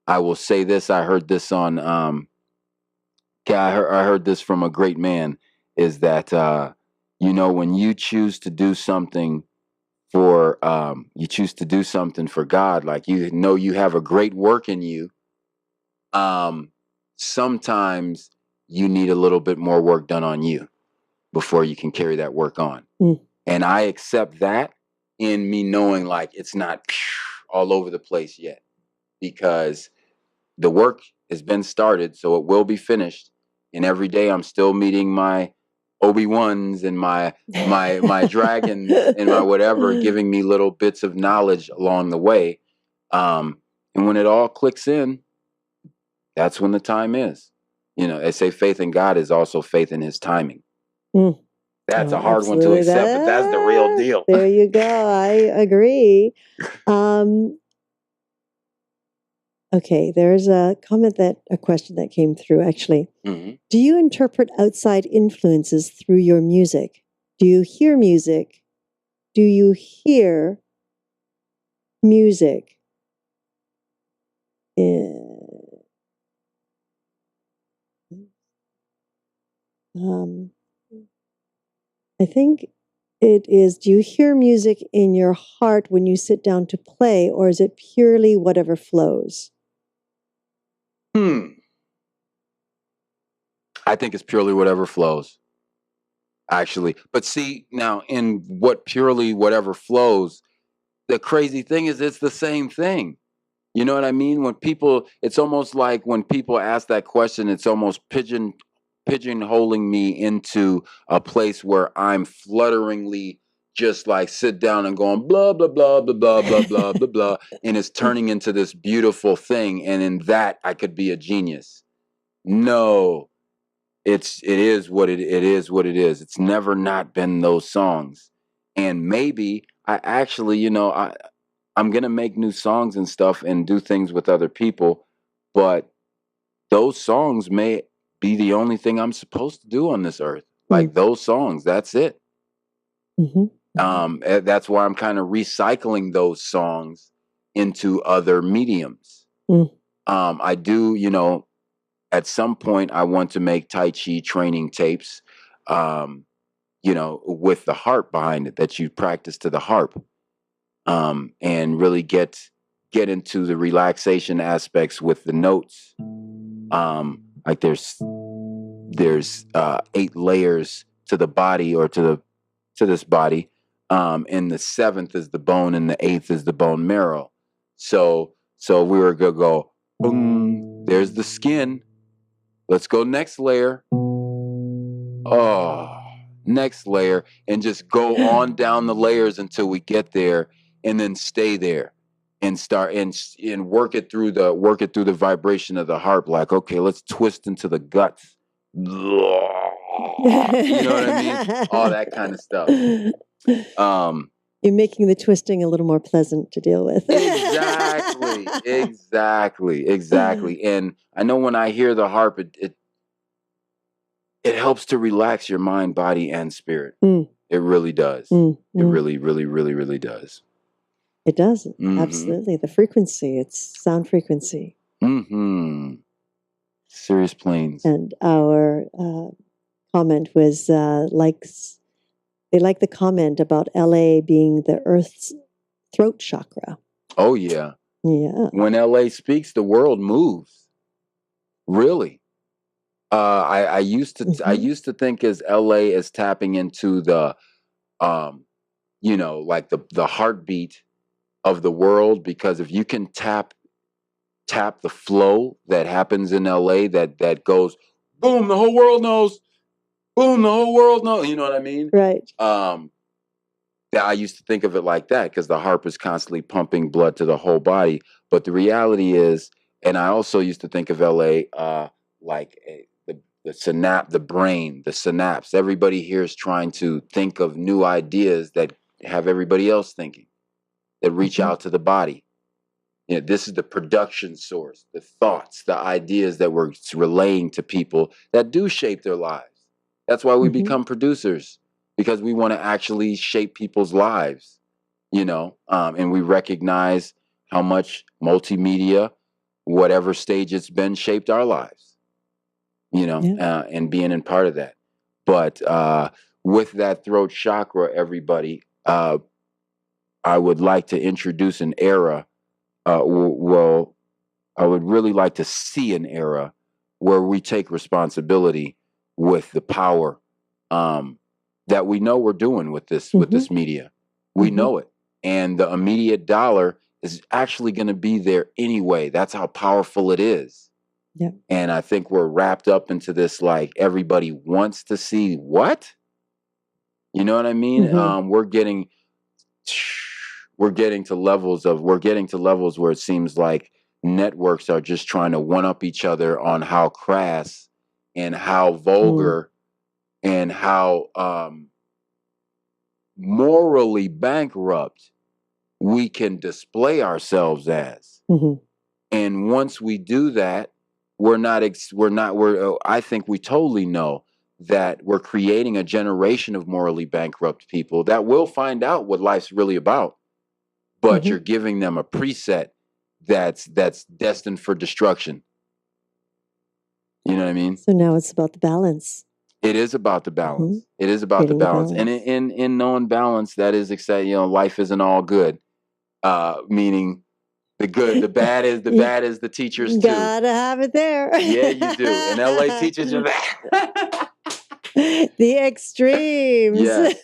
I will say this. I heard this on, I heard this from a great man, is that, when you choose to do something for God, like, you have a great work in you. Sometimes you need a little bit more work done on you before you can carry that work on. And I accept that, in me knowing, like, it's not all over the place yet, because the work has been started, so it will be finished. And every day I'm still meeting my Obi-Wans and my dragons and my whatever, giving me little bits of knowledge along the way. And when it all clicks in, that's when the time is. They say faith in God is also faith in his timing. That's a hard one to accept, but that's the real deal. There you go. I agree. Okay, there's a question that came through, actually. Do you interpret outside influences through your music? Do you hear music? Do you hear music? I think it is, do you hear music in your heart when you sit down to play, or is it purely whatever flows? I think it's purely whatever flows, actually. But see, now, in what purely whatever flows, the crazy thing is it's the same thing. You know what I mean? It's almost like when people ask that question, it's almost pigeonholing me into a place where I'm flutteringly just like sit down and going blah blah blah blah blah blah blah blah blah, and it's turning into this beautiful thing, and in that I could be a genius. No, it is what it is what it is. It's never not been those songs. And maybe I actually, I'm gonna make new songs and stuff and do things with other people, but those songs may be the only thing I'm supposed to do on this earth. Like those songs, that's it. That's why I'm kind of recycling those songs into other mediums. I do, at some point I want to make Tai Chi training tapes. with the harp behind it, that you practice to the harp, and really get into the relaxation aspects with the notes. Like there's 8 layers to the body, or to this body, and the 7th is the bone, and the 8th is the bone marrow. So we were gonna go, boom, there's the skin. Let's go next layer. Oh, next layer, and just go on down the layers until we get there, and then stay there and start and work it through the vibration of the harp. Like, okay, let's twist into the guts. You know what I mean? All that kind of stuff. You're making the twisting a little more pleasant to deal with. Exactly. And I know when I hear the harp, it helps to relax your mind, body, and spirit. It really does. It really, really, really, really does. It does. Absolutely. The frequency, it's sound frequency. Serious planes. And our comment was they like the comment about LA being the Earth's throat chakra. Oh, yeah. Yeah. When LA speaks, the world moves. Really. I used to think as LA is tapping into the, like the heartbeat of the world, because if you can tap the flow that happens in LA, that goes, boom, the whole world knows. Boom, the whole world knows. You know what I mean? Right. That I used to think of it like that, because the harp is constantly pumping blood to the whole body. But the reality is, and I also used to think of LA like the brain, the synapse. Everybody here is trying to think of new ideas that have everybody else thinking, that reach out to the body. This is the production source, the thoughts, the ideas that we're relaying to people that do shape their lives. That's why we become producers, because we want to actually shape people's lives, and we recognize how much multimedia, whatever stage it's been, shaped our lives, and being in part of that. But with that throat chakra, everybody, I would like to introduce an era. Well, I would really like to see an era where we take responsibility with the power that we know we're doing with this media. We know it, and the immediate dollar is actually going to be there anyway. That's how powerful it is. Yeah. And I think we're wrapped up into this, like, everybody wants to see what? You know what I mean? We're getting to levels where it seems like networks are just trying to one up each other on how crass and how vulgar and how morally bankrupt we can display ourselves as. And once we do that, I think we totally know that we're creating a generation of morally bankrupt people that will find out what life's really about. But you're giving them a preset that's destined for destruction. You know what I mean? So now it's about the balance. It is about the balance. It is about the balance. And in knowing balance, that is exciting. Life isn't all good. Meaning the good, the bad is the teachers too. Gotta have it there. Yeah, you do. And LA teaches you that. The extremes. Yes.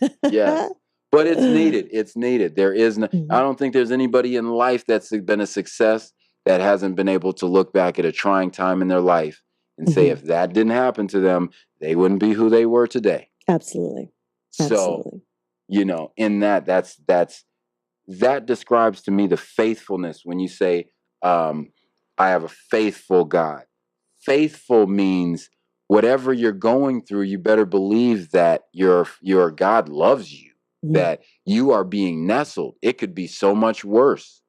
But it's needed. It's needed. There is no, I don't think there's anybody in life that's been a success that hasn't been able to look back at a trying time in their life and say, if that didn't happen to them, they wouldn't be who they were today. Absolutely. So, in that describes to me the faithfulness. When you say, I have a faithful God. Faithful means whatever you're going through, you better believe that your God loves you, that you are being nestled. It could be so much worse.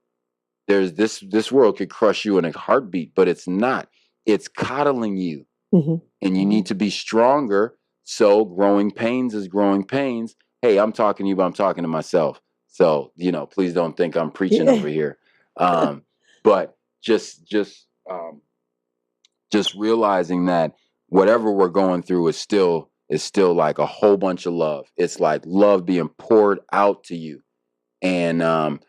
There's this world could crush you in a heartbeat, but it's not. It's coddling you. And you need to be stronger. So growing pains is growing pains. Hey, I'm talking to you, but I'm talking to myself. So, please don't think I'm preaching over here. But just realizing that whatever we're going through is still is still like a whole bunch of love. It's like love being poured out to you. And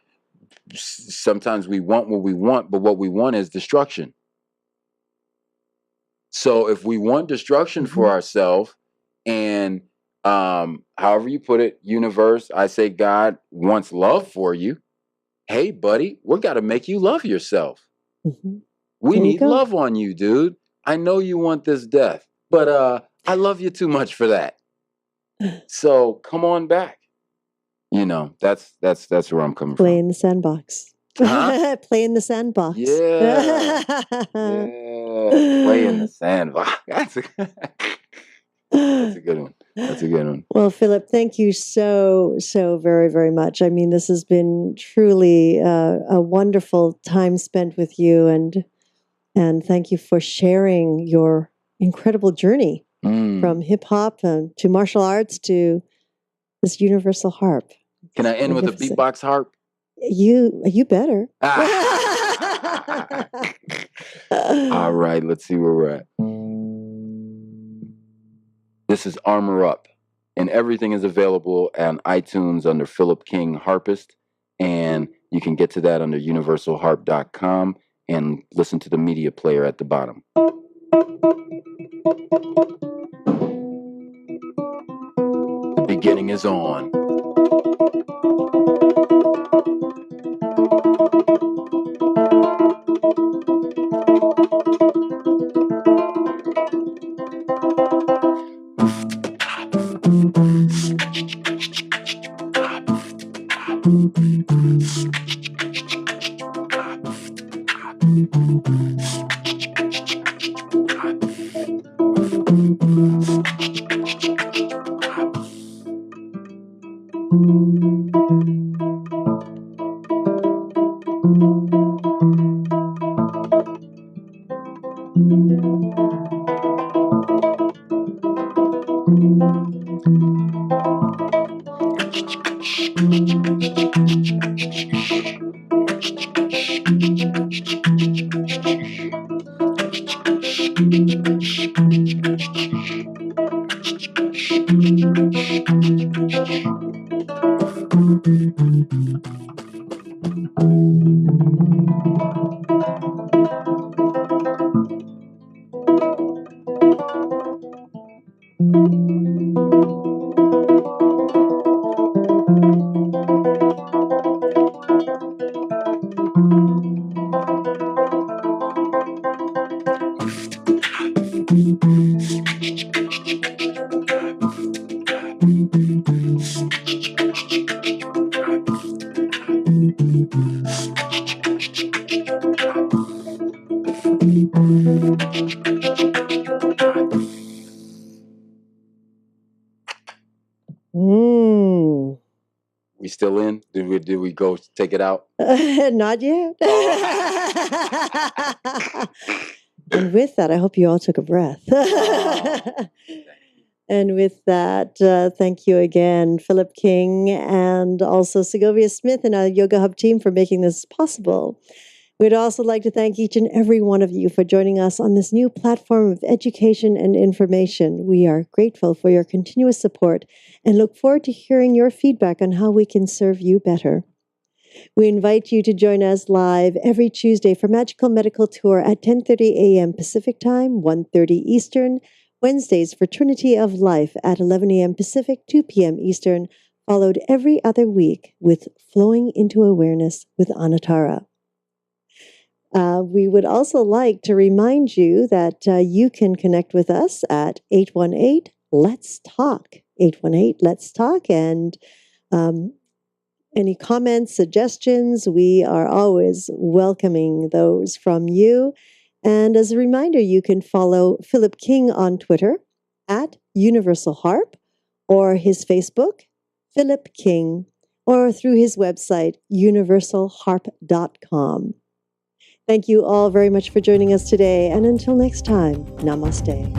sometimes we want what we want, but what we want is destruction. So if we want destruction for ourselves, and however you put it, universe, I say God wants love for you. Hey, buddy, we got to make you love yourself. We need love on you, dude. I know you want this death, but I love you too much for that. So come on back. You know, that's where I'm coming Play from. in the sandbox. Huh? Play in the sandbox. Yeah. Play in the sandbox. That's a good one. That's a good one. Well, Philip, thank you so very, very much. I mean, this has been truly a wonderful time spent with you, and thank you for sharing your incredible journey from hip hop to martial arts to this universal harp. Can I end with a beatbox harp? You better. All right, let's see where we're at. This is Armor Up, and everything is available on iTunes under Philip King Harpist, and you can get to that under universalharp.com and listen to the media player at the bottom. The beginning is on. We still in? Did we go take it out? Not yet. And with that, I hope you all took a breath. And with that, thank you again, Philip King, and also Segovia Smith and our Yoga Hub team for making this possible. We'd also like to thank each and every one of you for joining us on this new platform of education and information. We are grateful for your continuous support and look forward to hearing your feedback on how we can serve you better. We invite you to join us live every Tuesday for Magical Medical Tour at 10:30 a.m. Pacific Time, 1:30 Eastern, Wednesdays for Trinity of Life at 11 a.m. Pacific, 2 p.m. Eastern, followed every other week with Flowing into Awareness with Anatara. We would also like to remind you that you can connect with us at 818-LETS-TALK, 818-LETS-TALK, and any comments, suggestions, we are always welcoming those from you. And as a reminder, you can follow Philip King on Twitter at Universal Harp, or his Facebook, Philip King, or through his website, universalharp.com. Thank you all very much for joining us today, and until next time, namaste.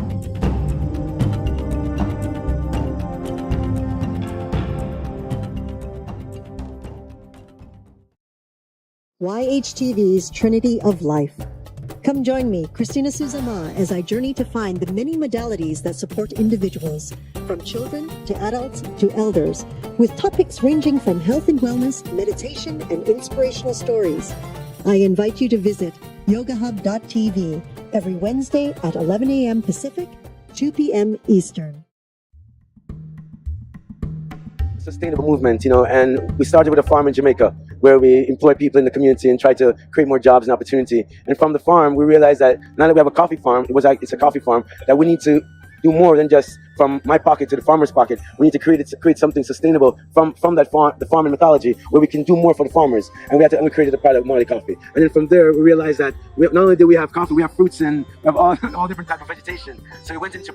YHTV's Trinity of Life. Come join me, Christina Suzama, as I journey to find the many modalities that support individuals, from children to adults to elders, with topics ranging from health and wellness, meditation, and inspirational stories. I invite you to visit yogahub.tv every Wednesday at 11 a.m. Pacific, 2 p.m. Eastern. Sustainable movement, and we started with a farm in Jamaica where we employ people in the community and try to create more jobs and opportunity. And from the farm, we realized that now that we have a coffee farm, it's a coffee farm, that we need to do more than just from my pocket to the farmer's pocket. We need to create something sustainable from that farm, the farming mythology, where we can do more for the farmers. And we created the product Mali Coffee. And then from there, we realized that not only do we have coffee, we have fruits and we have all different types of vegetation. So we went into